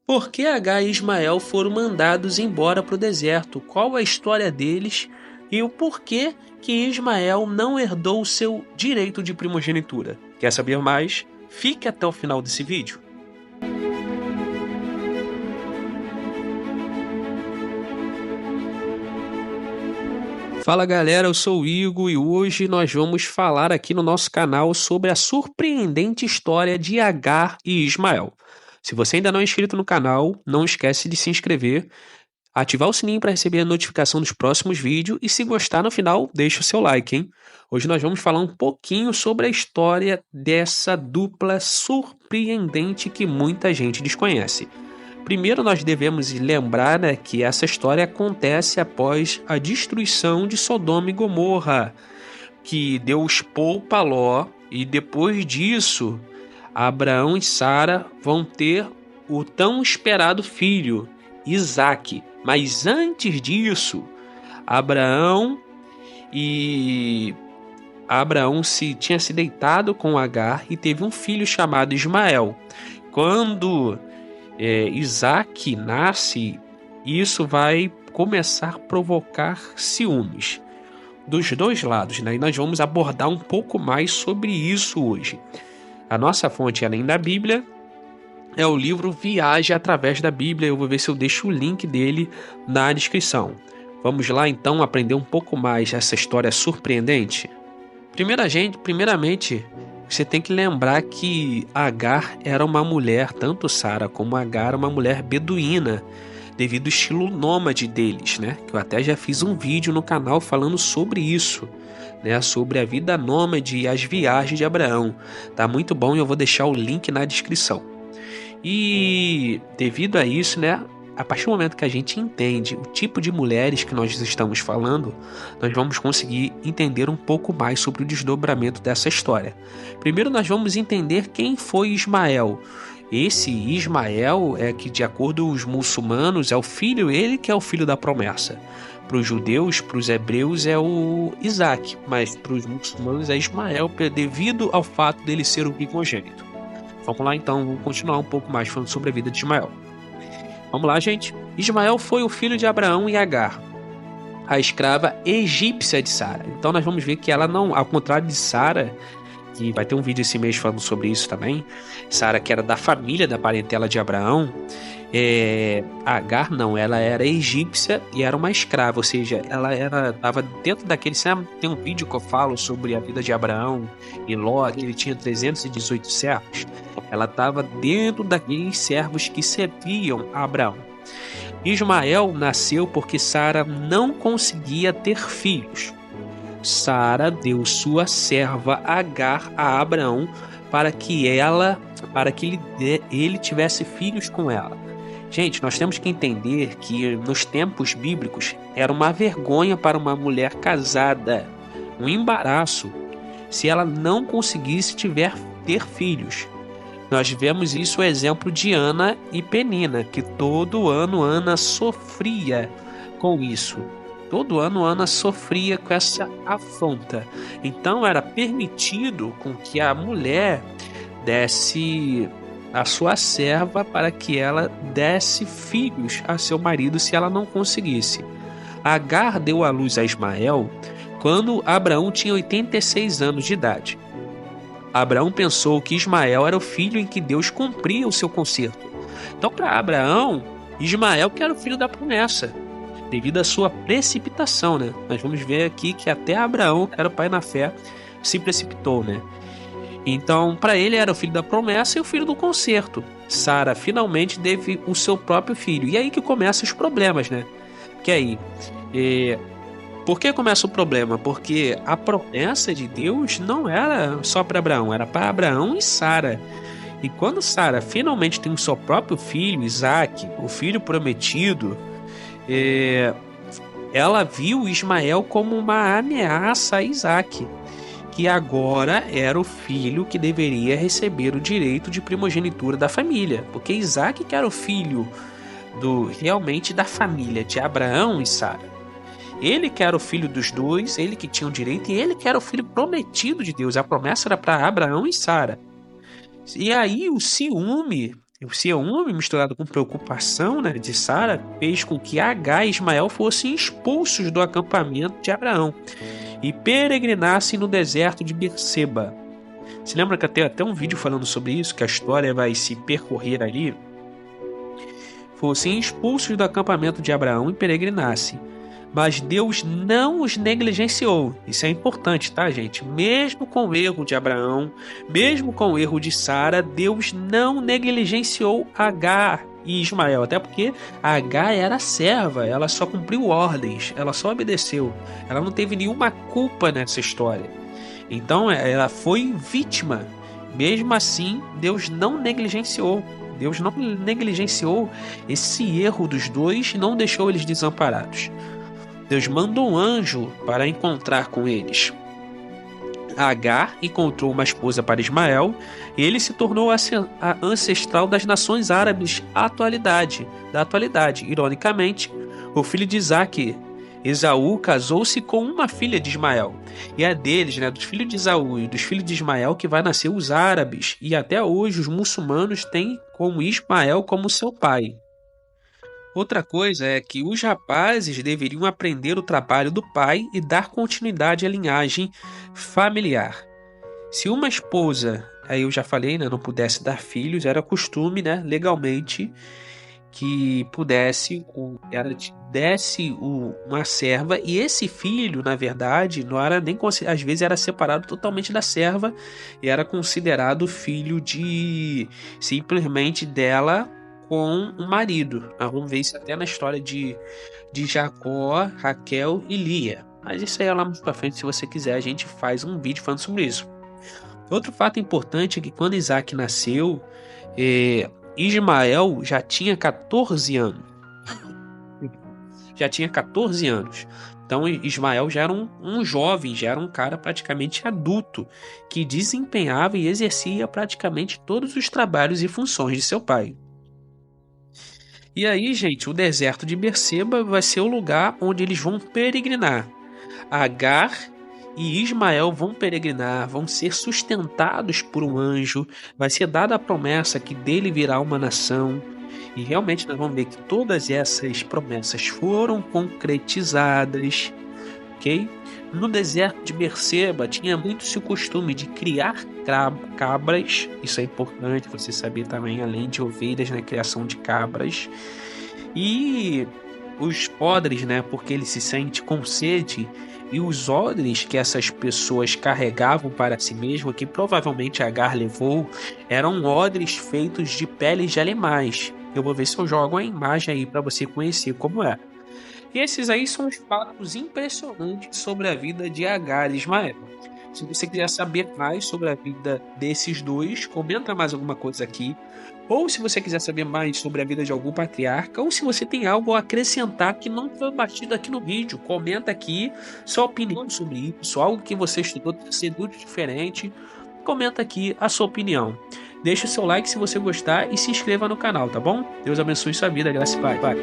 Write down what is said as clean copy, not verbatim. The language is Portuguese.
Por que Agar e Ismael foram mandados embora para o deserto? Qual a história deles e o porquê que Ismael não herdou o seu direito de primogenitura? Quer saber mais? Fique até o final desse vídeo. Fala galera, eu sou o Igor e hoje nós vamos falar aqui no nosso canal sobre a surpreendente história de Agar e Ismael. Se você ainda não é inscrito no canal, não esquece de se inscrever, ativar o sininho para receber a notificação dos próximos vídeos e se gostar no final, deixa o seu like, hein? Hoje nós vamos falar um pouquinho sobre a história dessa dupla surpreendente que muita gente desconhece. Primeiro nós devemos lembrar, que essa história acontece após a destruição de Sodoma e Gomorra, que Deus poupa Ló e depois disso Abraão e Sara vão ter o tão esperado filho, Isaque. Mas antes disso, Abraão tinha se deitado com Agar e teve um filho chamado Ismael. Quando Isaque nasce, isso vai começar a provocar ciúmes dos dois lados, né? E nós vamos abordar um pouco mais sobre isso hoje. A nossa fonte, além da Bíblia, é o livro Viagem através da Bíblia. Eu vou ver se eu deixo o link dele na descrição. Vamos lá então aprender um pouco mais essa história surpreendente? Primeiramente, você tem que lembrar que Agar era uma mulher, tanto Sara como Agar, uma mulher beduína, devido ao estilo nômade deles, né? Que eu até já fiz um vídeo no canal falando sobre isso, né? Sobre a vida nômade e as viagens de Abraão. Tá muito bom e eu vou deixar o link na descrição. E devido a isso, né? A partir do momento que a gente entende o tipo de mulheres que nós estamos falando, nós vamos conseguir entender um pouco mais sobre o desdobramento dessa história. Primeiro nós vamos entender quem foi Ismael. Esse Ismael é que, de acordo com os muçulmanos, é o filho, ele que é o filho da promessa. Para os judeus, para os hebreus é o Isaque, mas para os muçulmanos é Ismael, devido ao fato dele ser o primogênito. Vamos lá então, vamos continuar um pouco mais falando sobre a vida de Ismael. Vamos lá, gente. Ismael foi o filho de Abraão e Agar, a escrava egípcia de Sara. Então nós vamos ver que ela não, ao contrário de Sara, que vai ter um vídeo esse mês falando sobre isso também, Sara, que era da família, da parentela de Abraão, Agar não, ela era egípcia e era uma escrava, ou seja, ela estava dentro daquele... Tem um vídeo que eu falo sobre a vida de Abraão e Ló, que ele tinha 318 servos. Ela estava dentro daqueles servos que serviam a Abraão. Ismael nasceu porque Sara não conseguia ter filhos. Sara deu sua serva Agar a Abraão para que ele tivesse filhos com ela. Gente, nós temos que entender que nos tempos bíblicos era uma vergonha para uma mulher casada, um embaraço, se ela não conseguisse ter filhos. Nós vemos isso, o exemplo de Ana e Penina, que todo ano Ana sofria com isso. Todo ano Ana sofria com essa afronta. Então era permitido com que a mulher desse a sua serva para que ela desse filhos a seu marido se ela não conseguisse. Agar deu à luz a Ismael quando Abraão tinha 86 anos de idade. Abraão pensou que Ismael era o filho em que Deus cumpria o seu concerto. Então, para Abraão, Ismael que era o filho da promessa, devido à sua precipitação, né? Nós vamos ver aqui que até Abraão, que era o pai na fé, se precipitou, né? Então, para ele era o filho da promessa e o filho do concerto. Sara finalmente teve o seu próprio filho. E aí que começam os problemas, né? Que aí... Por que começa o problema? Porque a promessa de Deus não era só para Abraão, era para Abraão e Sara. E quando Sara finalmente tem o seu próprio filho, Isaque, o filho prometido, ela viu Ismael como uma ameaça a Isaque, que agora era o filho que deveria receber o direito de primogenitura da família, porque Isaque que era o filho realmente da família de Abraão e Sara. Ele que era o filho dos dois, ele que tinha o direito, e ele que era o filho prometido de Deus. A promessa era para Abraão e Sara. E aí o ciúme O ciúme, misturado com preocupação, né, de Sara, fez com que Agar e Ismael fossem expulsos do acampamento de Abraão e peregrinassem no deserto de Berseba. Se lembra que tem até um vídeo falando sobre isso, que a história vai se percorrer ali? Fossem expulsos do acampamento de Abraão e peregrinassem. Mas Deus não os negligenciou. Isso é importante, tá, gente? Mesmo com o erro de Abraão, mesmo com o erro de Sara, Deus não negligenciou Agar e Ismael. Até porque Agar era serva, ela só cumpriu ordens, ela só obedeceu. Ela não teve nenhuma culpa nessa história. Então ela foi vítima. Mesmo assim, Deus não negligenciou. Deus não negligenciou esse erro dos dois e não deixou eles desamparados. Deus mandou um anjo para encontrar com eles. Agar encontrou uma esposa para Ismael e ele se tornou a ancestral das nações árabes da atualidade. Ironicamente, o filho de Isaque, Esaú, casou-se com uma filha de Ismael. E é deles, dos filhos de Esaú e dos filhos de Ismael, que vai nascer os árabes. E até hoje os muçulmanos têm como Ismael como seu pai. Outra coisa é que os rapazes deveriam aprender o trabalho do pai e dar continuidade à linhagem familiar. Se uma esposa, aí eu já falei, não pudesse dar filhos, era costume, legalmente, que desse uma serva, e esse filho, na verdade, não era nem às vezes era separado totalmente da serva e era considerado filho de simplesmente dela com o marido. Vamos ver isso até na história de Jacó, Raquel e Lia. Mas isso aí é lá mais pra frente, se você quiser, a gente faz um vídeo falando sobre isso. Outro fato importante é que quando Isaac nasceu, Ismael já tinha 14 anos. Já tinha 14 anos. Então Ismael já era um jovem, já era um cara praticamente adulto, que desempenhava e exercia praticamente todos os trabalhos e funções de seu pai. E aí, gente, o deserto de Berseba vai ser o lugar onde eles vão peregrinar. Agar e Ismael vão peregrinar, vão ser sustentados por um anjo, vai ser dada a promessa que dele virá uma nação. E realmente nós vamos ver que todas essas promessas foram concretizadas, ok? No deserto de Berseba tinha muito esse costume de criar cabras, isso é importante você saber também, além de ovelhas, na criação de cabras. E os odres, porque ele se sente com sede, e os odres que essas pessoas carregavam para si mesmo, que provavelmente Agar levou, eram odres feitos de peles de animais. Eu vou ver se eu jogo a imagem aí para você conhecer como é. E esses aí são os fatos impressionantes sobre a vida de Agar e Ismael. Se você quiser saber mais sobre a vida desses dois, comenta mais alguma coisa aqui. Ou se você quiser saber mais sobre a vida de algum patriarca, ou se você tem algo a acrescentar que não foi batido aqui no vídeo, comenta aqui sua opinião sobre isso, algo que você estudou sendo diferente, comenta aqui a sua opinião. Deixa o seu like se você gostar e se inscreva no canal, tá bom? Deus abençoe sua vida, graça e paz.